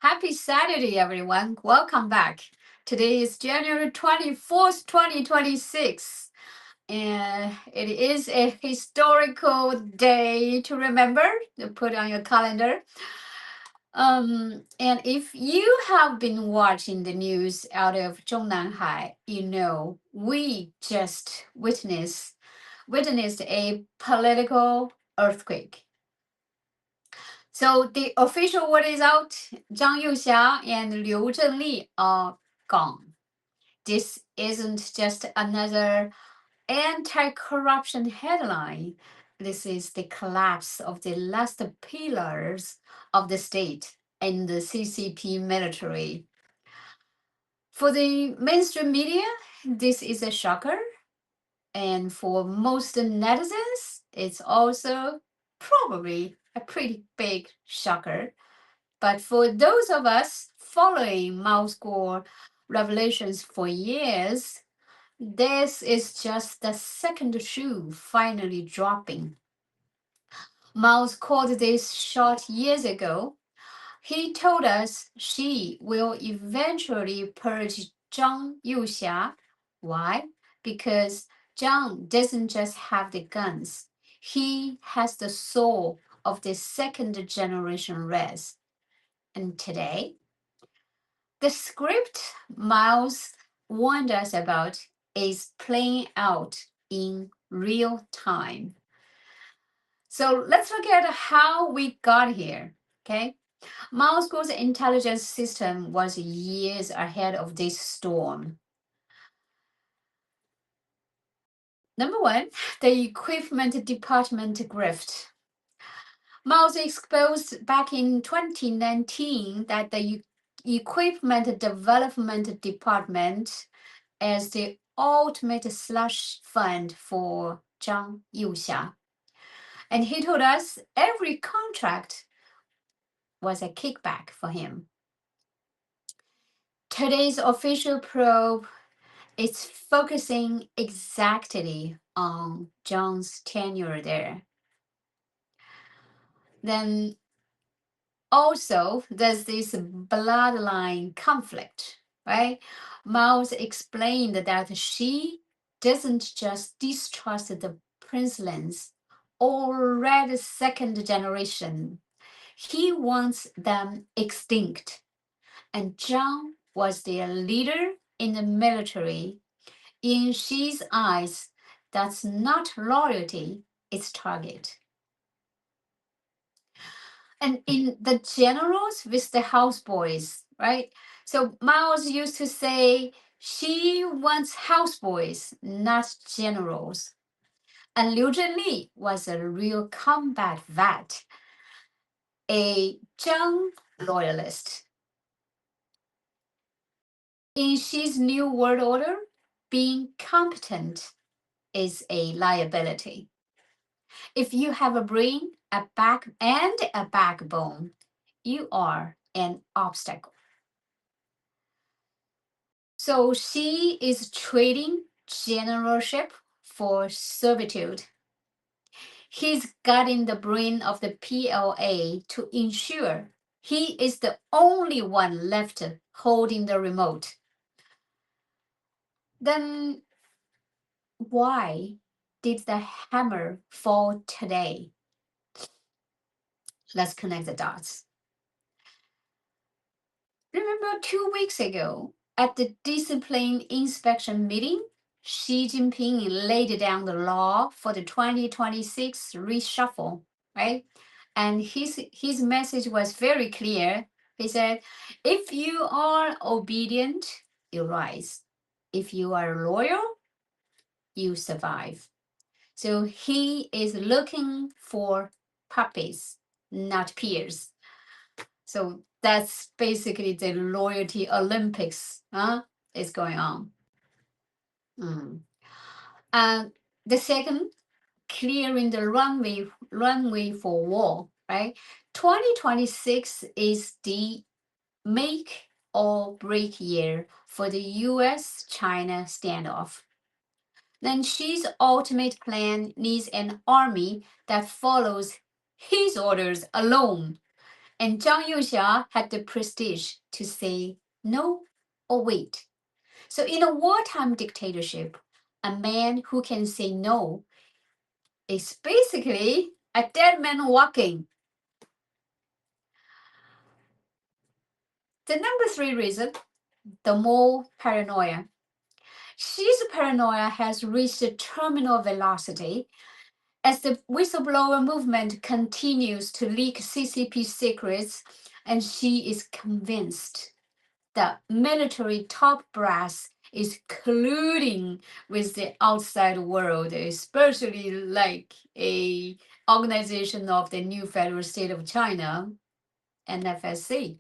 Happy Saturday, everyone. Welcome back. Today is January 24th, 2026. And it is a historical day to remember, to put on your calendar. And if you have been watching the news out of Zhongnanhai, you know we just witnessed a political earthquake. So the official word is out. Zhang Youxia and Liu Zhenli are gone. This isn't just another anti-corruption headline. This is the collapse of the last pillars of the state and the CCP military. For the mainstream media, this is a shocker. And for most netizens, it's also probably a pretty big shocker. But for those of us following Mao's core revelations for years, this is just the second shoe finally dropping. Mao called this shot years ago. He told us Xi will eventually purge Zhang Youxia. Why? Because Zhang doesn't just have the guns. He has the soul of the second generation race. And today, the script Miles warned us about is playing out in real time. So let's look at how we got here. Okay. Moscow's intelligence system was years ahead of this storm. Number one, the equipment department grift. Mao's exposed back in 2019 that the equipment development department as the ultimate slush fund for Zhang Youxia. And he told us every contract was a kickback for him. Today's official probe is focusing exactly on Zhang's tenure there. Then also there's this bloodline conflict, right? Mao's explained that Xi doesn't just distrust the princelings or red second generation. He wants them extinct. And Zhang was their leader in the military. In Xi's eyes, that's not loyalty, it's target. And in the generals with the houseboys, right? So Miles used to say, she wants houseboys, not generals. And Liu Zhenli was a real combat vet, a Zhang loyalist. In Xi's new world order, being competent is a liability. If you have a brain, a back, and a backbone, you are an obstacle. So Xi is trading generalship for servitude. He's guarding the brain of the PLA to ensure he is the only one left holding the remote. Then why did the hammer fall today? Let's connect the dots. Remember 2 weeks ago at the discipline inspection meeting, Xi Jinping laid down the law for the 2026 reshuffle, right? And his message was very clear. He said, if you are obedient, you rise. If you are loyal, you survive. So he is looking for puppies, not peers. So that's basically the loyalty Olympics is going on. And the second, clearing the runway for war, right? 2026 is the make or break year for the US-China standoff. Then Xi's ultimate plan needs an army that follows his orders alone And Zhang Youxia had the prestige to say no or wait. So in a wartime dictatorship, a man who can say no is basically a dead man walking. The number 3 reason, the more paranoia. Xi's paranoia has reached a terminal velocity as the whistleblower movement continues to leak CCP secrets, and she is convinced the military top brass is colluding with the outside world, especially like a organization of the new federal state of China, NFSC.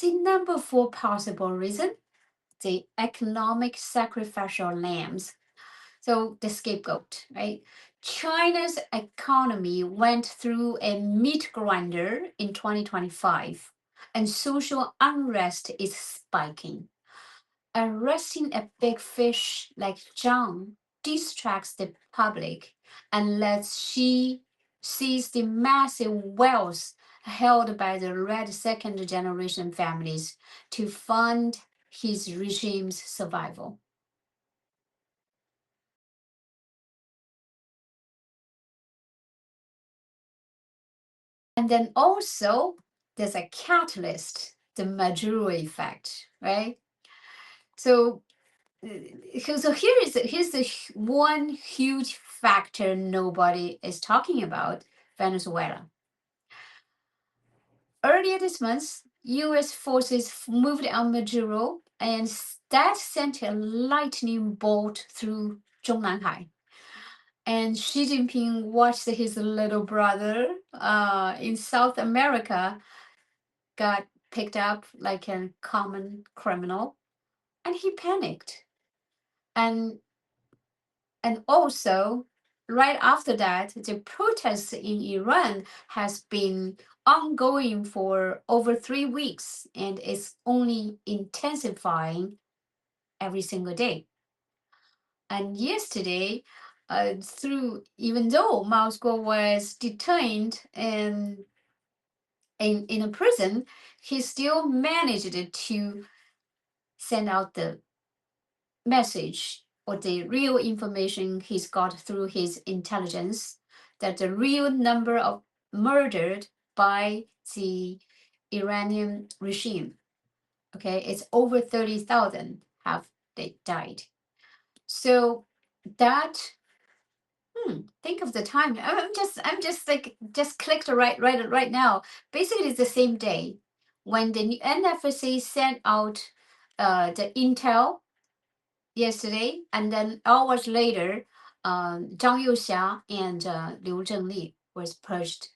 The number 4 possible reason, the economic sacrificial lambs. So the scapegoat, right? China's economy went through a meat grinder in 2025, and social unrest is spiking. Arresting a big fish like Zhang distracts the public and lets Xi seize the massive wealth held by the red second generation families to fund his regime's survival. And then also there's a catalyst, the Maduro effect, right? So, here's the one huge factor nobody is talking about: Venezuela. Earlier this month, U.S. forces moved on Maduro, and that sent a lightning bolt through Zhongnanhai. And Xi Jinping watched his little brother in South America got picked up like a common criminal, and he panicked. And also, right after that, the protests in Iran has been ongoing for over 3 weeks, and it's only intensifying every single day. And yesterday, even though Moscow was detained and in a prison, he still managed to send out the message or the real information he's got through his intelligence that the real number of murdered by the Iranian regime, okay, it's over 30,000 have they died. So that think of the time. I'm just like just clicked right now. Basically, it's the same day when the NFSC sent out the intel yesterday, and then hours later, Zhang Youxia and Liu Zhenli was purged.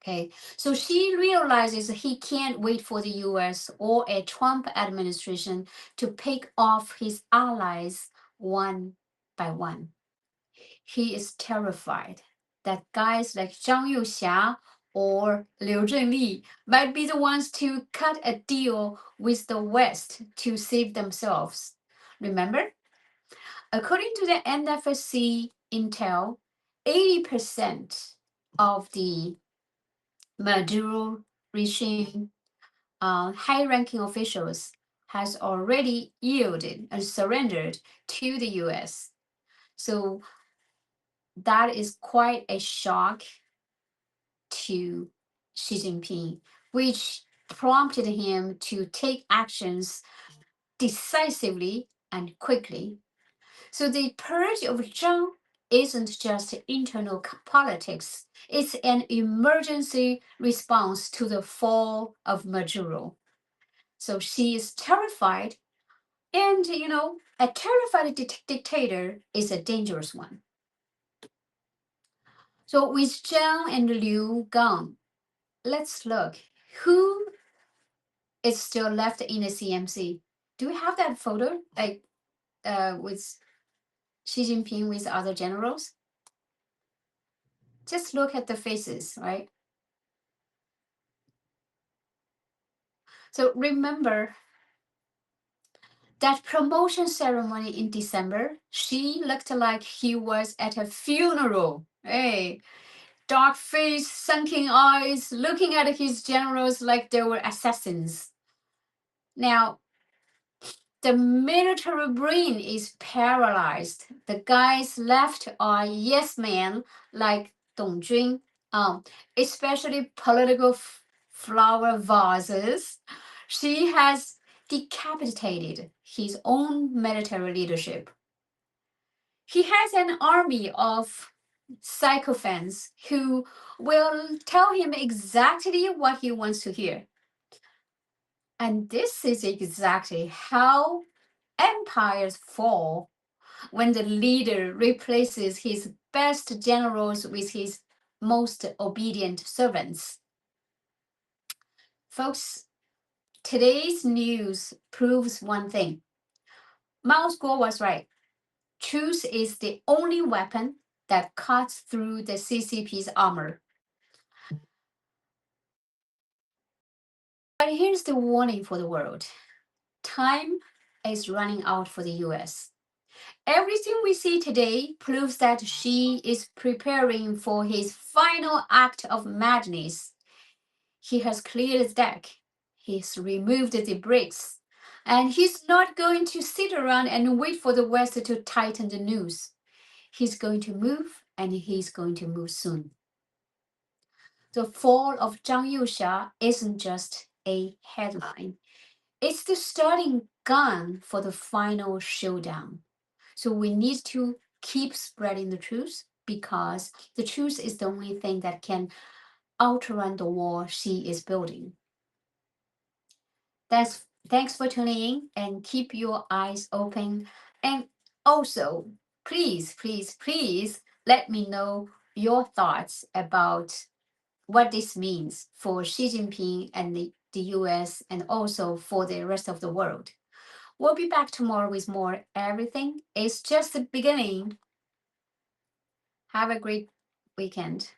Okay, so she realizes he can't wait for the U.S. or a Trump administration to pick off his allies one by one. He is terrified that guys like Zhang Youxia or Liu Zhenli might be the ones to cut a deal with the West to save themselves. Remember, according to the NFSC intel, 80% of the Maduro regime high-ranking officials has already yielded and surrendered to the U.S. So that is quite a shock to Xi Jinping, which prompted him to take actions decisively and quickly. So the purge of Zhang isn't just internal politics, it's an emergency response to the fall of Maduro. So she is terrified, and a terrified dictator is a dangerous one. So with Zhang and Liu gone, let's look who is still left in the CMC. Do we have that photo, like with Xi Jinping with other generals? Just look at the faces, right? So remember that promotion ceremony in December, Xi looked like he was at a funeral. Hey, dark face, sunken eyes, looking at his generals like they were assassins. Now, the military brain is paralyzed. The guys left are yes men like Dong Jun, especially political flower vases. She has decapitated his own military leadership. He has an army of sycophants who will tell him exactly what he wants to hear. And this is exactly how empires fall when the leader replaces his best generals with his most obedient servants. Folks, today's news proves one thing. Mao Zedong was right. Truth is the only weapon that cuts through the CCP's armor. But here's the warning for the world. Time is running out for the US. Everything we see today proves that Xi is preparing for his final act of madness. He has cleared the deck. He's removed the bricks. And he's not going to sit around and wait for the West to tighten the noose. He's going to move, and he's going to move soon. The fall of Zhang Youxia isn't just a headline. It's the starting gun for the final showdown. So we need to keep spreading the truth because the truth is the only thing that can outrun the wall Xi is building. Thanks for tuning in and keep your eyes open. And also, please, please, please let me know your thoughts about what this means for Xi Jinping and the US and also for the rest of the world. We'll be back tomorrow with more everything. It's just the beginning. Have a great weekend.